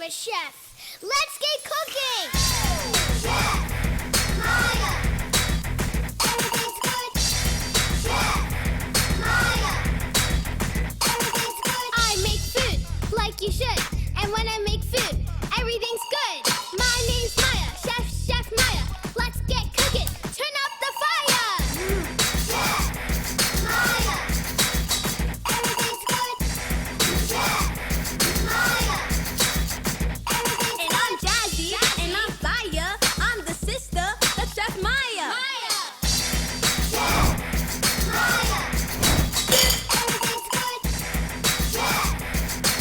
favorite chef. Let's get cooking! Chef Maia, everything's good. Chef Maia, everything's good. I make food like you should, and when I make food, everything's good. My name's Maia, Chef Maia. Let's get cooking. Turn up the fire! Chef Maia, everything's good. Chef Maia, everything's And I'm Jazzy, and I'm Maia. I'm the sister of Chef Maia. Chef Maia, everything's good. Chef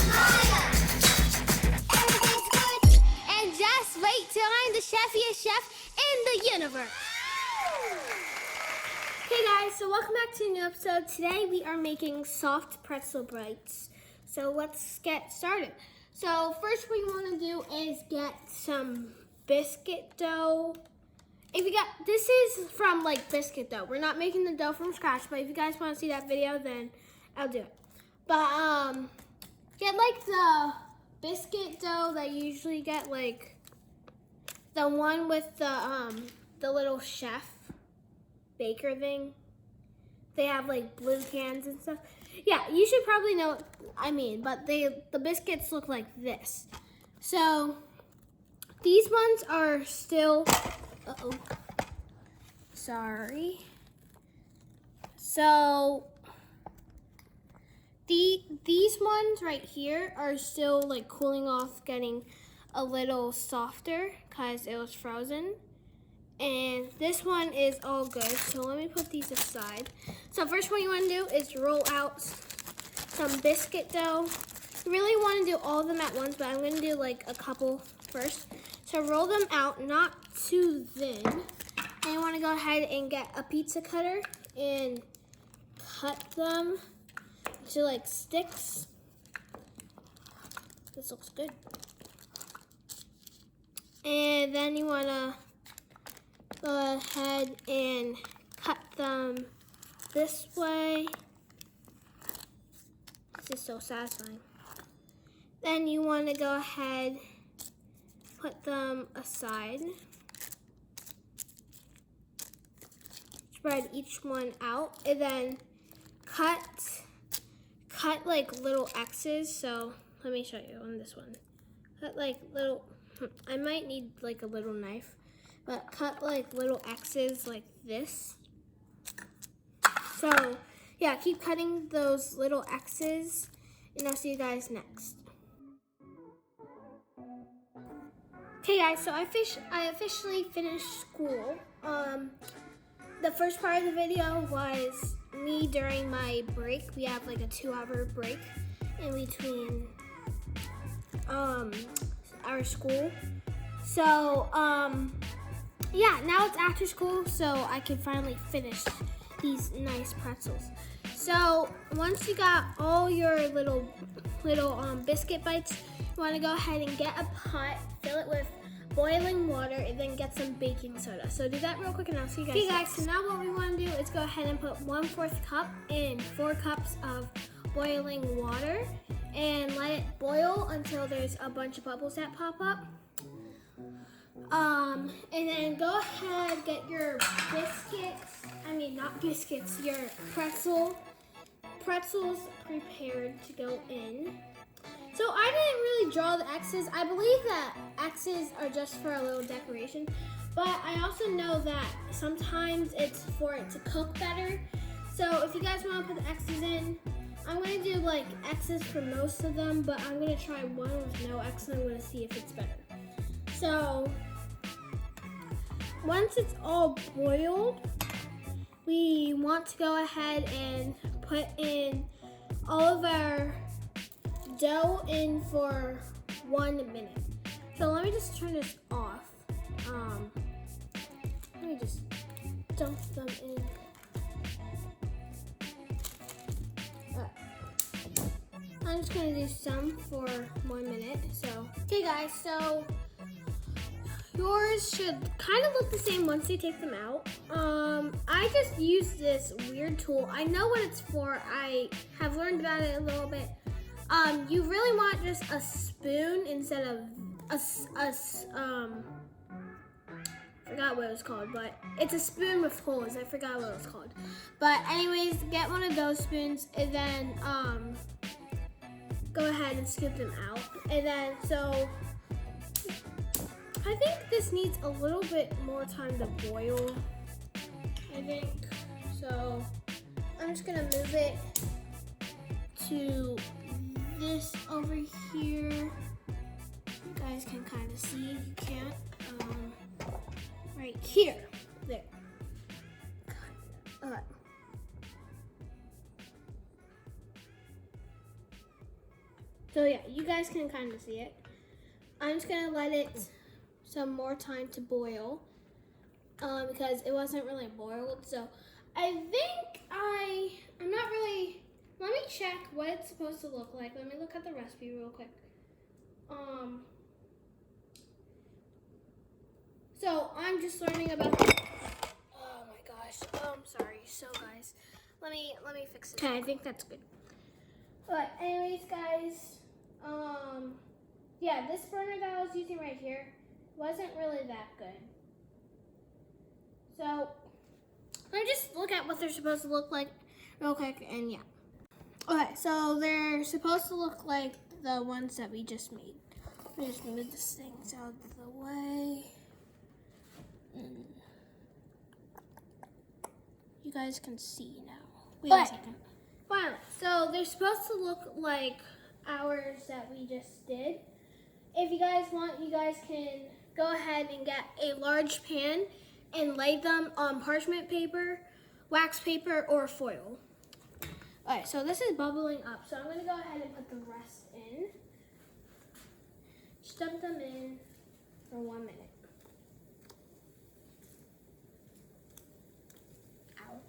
Maia, everything's good. And just wait till I'm the chefiest chef in the universe. Hey guys, so welcome back to a new episode. Today we are making soft pretzel bites. So let's get started. So first what you want to do is get some biscuit dough. This is from like biscuit dough. We're not making the dough from scratch, but if you guys want to see that video, then I'll do it. But get like the biscuit dough that you usually get, like the one with the little chef baker thing. They have like blue cans and stuff. Yeah, you should probably know what I mean, but the biscuits look like this. So these ones are still, sorry. So these ones right here are still like cooling off, getting a little softer because it was frozen. And this one is all good, so let me put these aside. So first what you want to do is roll out some biscuit dough. You really want to do all of them at once, but I'm going to do like a couple first. So roll them out, not too thin. And you want to go ahead and get a pizza cutter and cut them to like sticks. This looks good. And then you want to go ahead and cut them this way. This is so satisfying. Then you want to go ahead, put them aside. Spread each one out, and then cut like little X's. So let me show you on this one. Cut like little, I might need like a little knife. But cut like little X's like this. So yeah, keep cutting those little X's, and I'll see you guys next. Okay guys, so I officially finished school. The first part of the video was me during my break. We have like a 2-hour break in between our school. So yeah, now it's after school, so I can finally finish these nice pretzels. So once you got all your little biscuit bites, you want to go ahead and get a pot, fill it with boiling water, and then get some baking soda. So do that real quick and I'll see you guys. Okay guys, so now what we want to do is go ahead and put 1/4 cup in 4 cups of boiling water and let it boil until there's a bunch of bubbles that pop up. And then go ahead, get your your pretzels prepared to go in. So I didn't really draw the X's. I believe that X's are just for a little decoration, but I also know that sometimes it's for it to cook better. So if you guys want to put the X's in, I'm going to do like X's for most of them, but I'm going to try one with no X and I'm going to see if it's better. So once it's all boiled, we want to go ahead and put in all of our dough in for 1 minute. So let me just turn this off. Let me just dump them in. I'm just gonna do some for 1 minute. So, okay guys, so yours should kind of look the same once you take them out. I just used this weird tool. I know what it's for. I have learned about it a little bit. You really want just a spoon instead of forgot what it was called, but it's a spoon with holes. I forgot what it was called. But anyways, get one of those spoons and then go ahead and scoop them out. And then so I think this needs a little bit more time to boil. I think so. I'm just gonna move it to this over here. You guys can kind of see. You can't. Right here. There. Alright. So yeah, you guys can kind of see it. I'm just gonna let it some more time to boil because it wasn't really boiled. So I think I'm not really. Let me check what it's supposed to look like. Let me look at the recipe real quick. So I'm just learning about. Oh my gosh. I'm sorry. So guys, let me fix it. Okay, I think that's good. But anyways, guys, yeah, this burner that I was using right here wasn't really that good. So let me just look at what they're supposed to look like real quick, and yeah. Okay, so they're supposed to look like the ones that we just made. Let me just move this thing out of the way. You guys can see now. Wait a second. Finally, so they're supposed to look like ours that we just did. If you guys want, you guys can go ahead and get a large pan and lay them on parchment paper, wax paper, or foil. Alright, so this is bubbling up, so I'm going to go ahead and put the rest in. Just dump them in for 1 minute. Ow.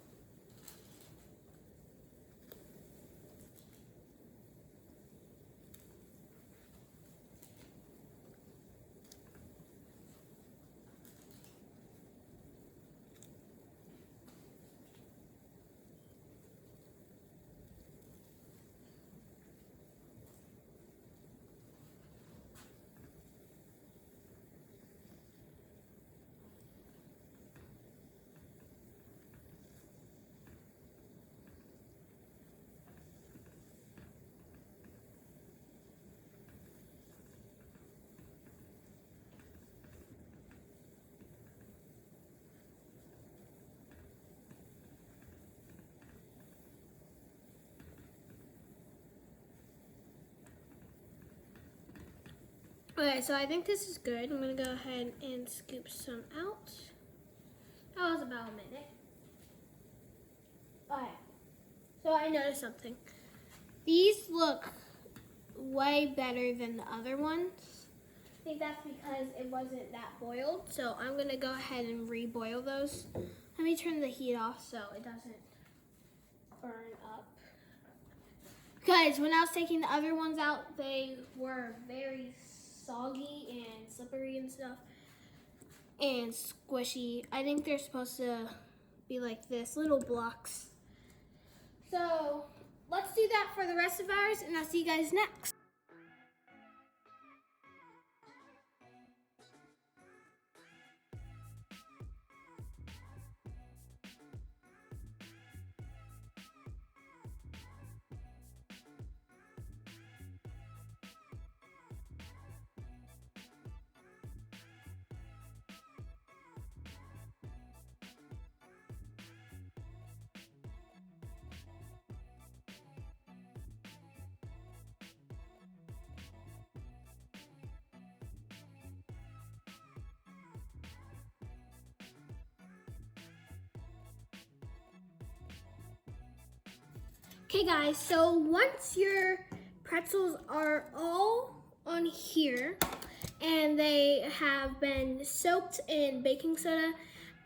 Okay, so I think this is good. I'm going to go ahead and scoop some out. That was about a minute. Alright, so I noticed something. These look way better than the other ones. I think that's because it wasn't that boiled. So I'm going to go ahead and re-boil those. Let me turn the heat off so it doesn't burn up. Because when I was taking the other ones out, they were very soggy and slippery and stuff and squishy. I think they're supposed to be like this, little blocks. So let's do that for the rest of ours, and I'll see you guys next. Okay guys, so once your pretzels are all on here and they have been soaked in baking soda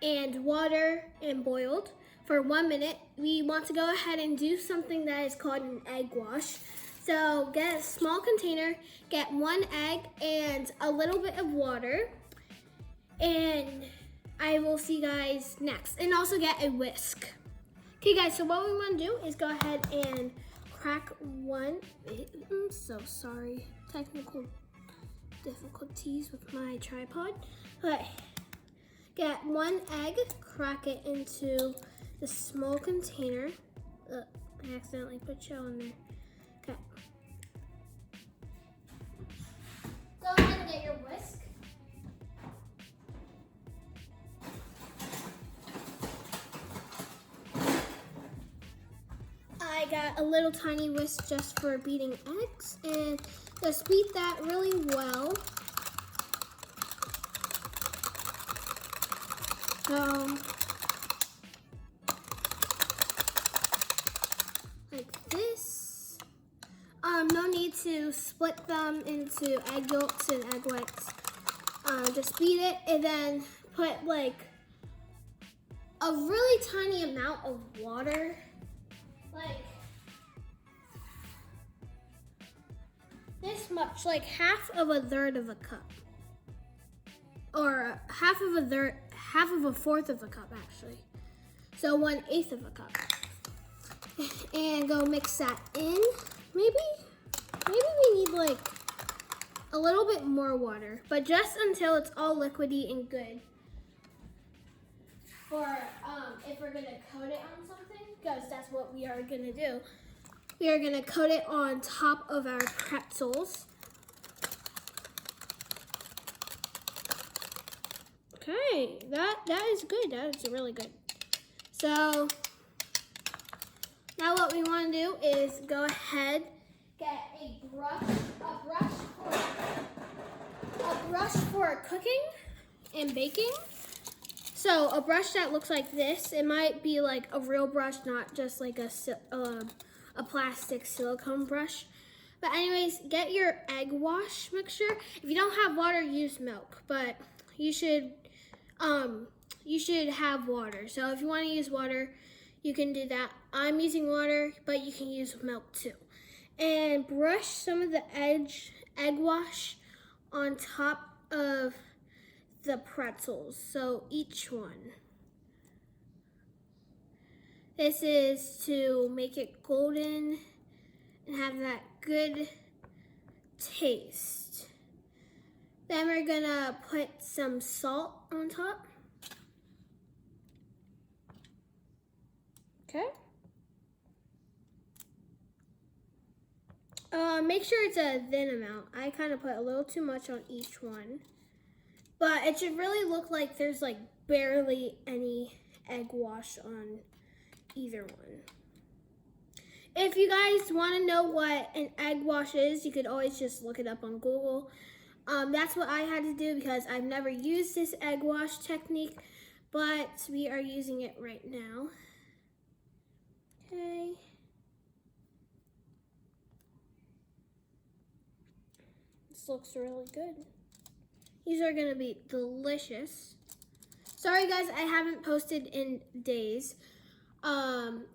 and water and boiled for 1 minute, we want to go ahead and do something that is called an egg wash. So get a small container, get 1 egg and a little bit of water, and I will see you guys next. And also get a whisk. Okay guys, so what we want to do is go ahead and crack one. I'm so sorry. Technical difficulties with my tripod. Okay. Get one egg, crack it into the small container. I accidentally put shell in there. Okay. Go ahead and get your whisk. I got a little tiny whisk just for beating eggs, and just beat that really well. Like this. No need to split them into egg yolks and egg whites. Just beat it and then put like a really tiny amount of water. Like this much, like half of a third of a cup. Or half of a fourth of a cup actually. So 1/8 of a cup. And go mix that in. Maybe we need like a little bit more water, but just until it's all liquidy and good. For if we're gonna coat it on something, because that's what we are gonna do. We are gonna coat it on top of our pretzels. Okay, that is good. That is really good. So now what we want to do is go ahead, get a brush for cooking and baking. So a brush that looks like this. It might be like a real brush, not just like a plastic silicone brush. But anyways, get your egg wash mixture. If you don't have water, use milk. But you should have water. So if you want to use water, you can do that. I'm using water, but you can use milk too. And brush some of the egg wash on top of the pretzels. So each one. This is to make it golden and have that good taste. Then we're gonna put some salt on top. Okay. Make sure it's a thin amount. I kind of put a little too much on each one. But it should really look like there's like barely any egg wash on either one. If you guys want to know what an egg wash is, you could always just look it up on Google. That's what I had to do because I've never used this egg wash technique, but we are using it right now. Okay. This looks really good. These are gonna be delicious. Sorry guys, I haven't posted in days.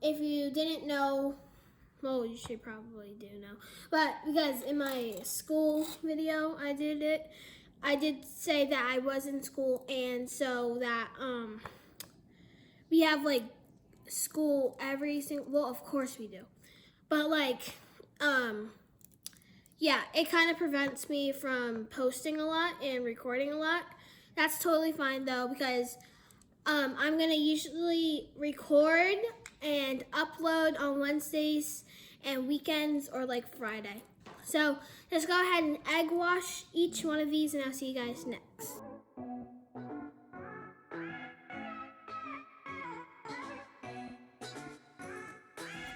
If you didn't know, well, you should probably do know. But because in my school video I did say that I was in school, and so that we have like school every single, well, of course we do. But like yeah, it kind of prevents me from posting a lot and recording a lot. That's totally fine though, because I'm gonna usually record and upload on Wednesdays and weekends or like Friday. So just go ahead and egg wash each one of these and I'll see you guys next.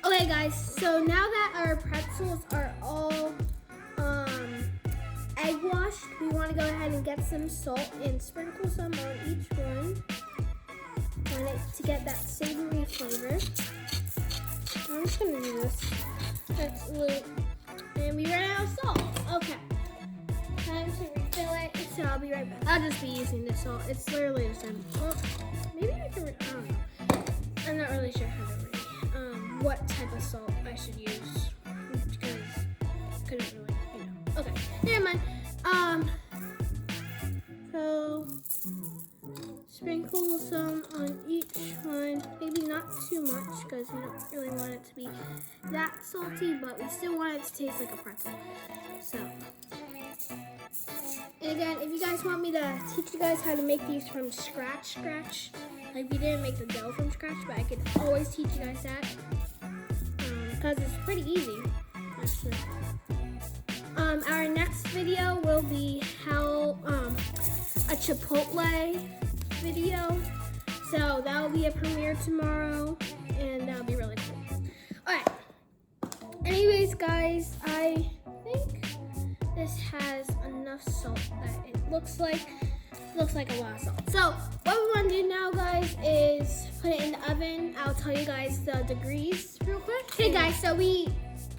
Okay guys, so now that our pretzels are all egg washed, we want to go ahead and get some salt and sprinkle some on each one. Want it to get that savory flavor. I'm just gonna do this. That's loop. And we ran out of salt. Okay. Time to refill it. So I'll be right back. I'll just be using this salt. It's literally the same. Well, maybe I can. I don't know. I'm not really sure how to read. What type of salt I should use because I couldn't really, Okay, never mind. So sprinkle some on each one. Maybe not too much because we don't really want it to be that salty, but we still want it to taste like a pretzel. So, and again, if you guys want me to teach you guys how to make these from scratch, like we didn't make the dough from scratch, but I could always teach you guys that, because it's pretty easy, actually. Our next video will be how, a Chipotle video. So that will be a premiere tomorrow, and that'll be really cool. Alright. Anyways, guys, I think this has enough salt that it looks like a lot of salt. So what we want to do now, guys, is put it in the oven. I'll tell you guys the degrees real quick. Okay, guys, so we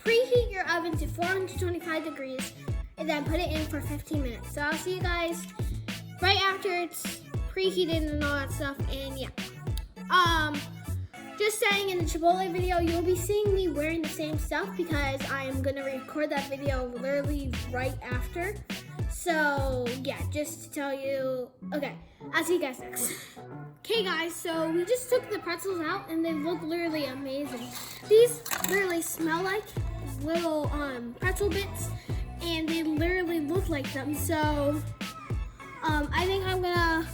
preheat your oven to 425 degrees and then put it in for 15 minutes. So I'll see you guys right after it's preheated and all that stuff. And yeah, just saying, in the Chipotle video, you'll be seeing me wearing the same stuff because I am gonna record that video literally right after. So yeah, just to tell you. Okay, I'll see you guys next. Okay guys, so we just took the pretzels out and they look literally amazing. These literally smell like little pretzel bits, and they literally look like them. So I think I'm gonna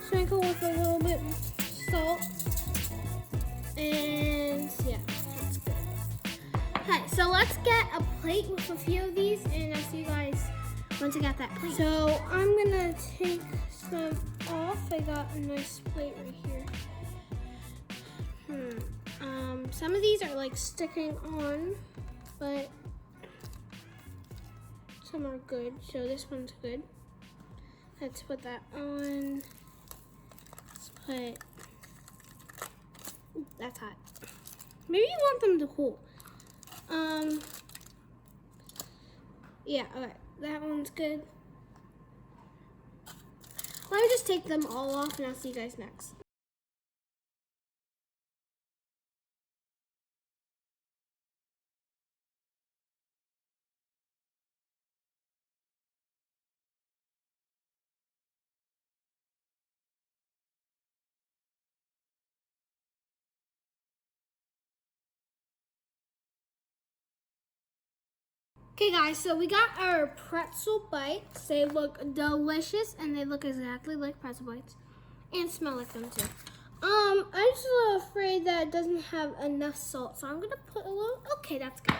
sprinkle with a little bit of salt, and yeah, that's good. Okay, so let's get a plate with a few of these, and I'll see you guys once I got that plate. So I'm gonna take some off. I got a nice plate right here. Some of these are like sticking on, but some are good. So this one's good. Let's put that on. Let's put, ooh, that's hot. Maybe you want them to cool. Yeah, okay, that one's good. Let me just take them all off and I'll see you guys next. Okay guys, so we got our pretzel bites. They look delicious and they look exactly like pretzel bites and smell like them too. I'm just a little afraid that it doesn't have enough salt, so I'm gonna put a little, okay, that's good.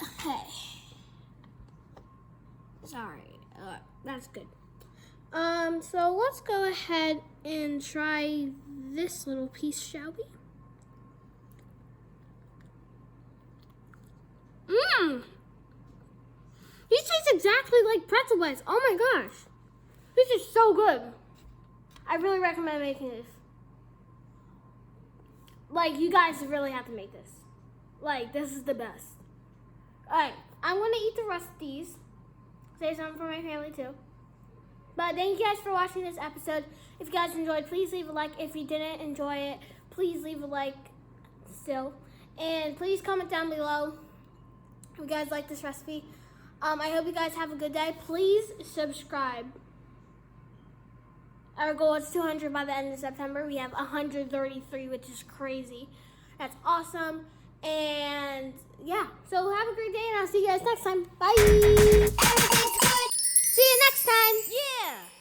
Okay. Sorry, that's good. So let's go ahead and try this little piece, shall we? These taste exactly like pretzel bites. Oh my gosh. This is so good. I really recommend making this. Like, you guys really have to make this. Like, this is the best. Alright, I'm going to eat the rest of these. Save some for my family too. But thank you guys for watching this episode. If you guys enjoyed, please leave a like. If you didn't enjoy it, please leave a like still. And please comment down below if you guys like this recipe. I hope you guys have a good day. Please subscribe. Our goal is 200 by the end of September. We have 133, which is crazy. That's awesome. And yeah, so have a great day, and I'll see you guys next time. Bye. Everything's good. See you next time. Yeah.